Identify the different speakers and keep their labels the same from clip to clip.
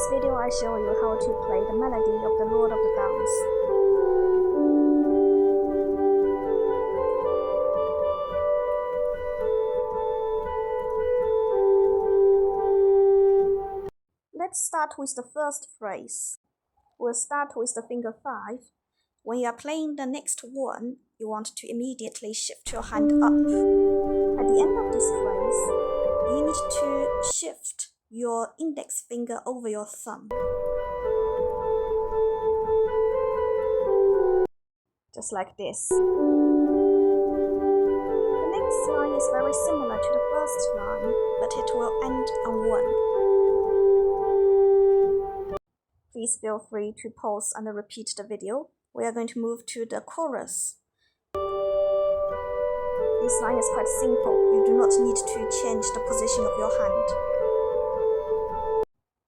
Speaker 1: this video I show you how to play the melody of the Lord of the Dance. Let's start with the first phrase. We'll start with the finger 5. When you are playing the next one, you want to immediately shift your hand up. At the end of this phrase, you need to shift your index finger over your thumb. Just like this. The next line is very similar to the first line, but it will end on 1. Please feel free to pause and repeat the video. We are going to move to the chorus. This line is quite simple. You do not need to change the position of your hand.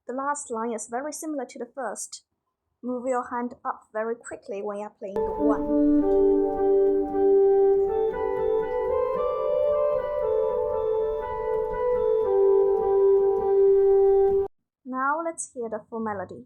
Speaker 1: The last line is very similar to the first. Move your hand up very quickly when you are playing the 1. Now let's hear the full melody.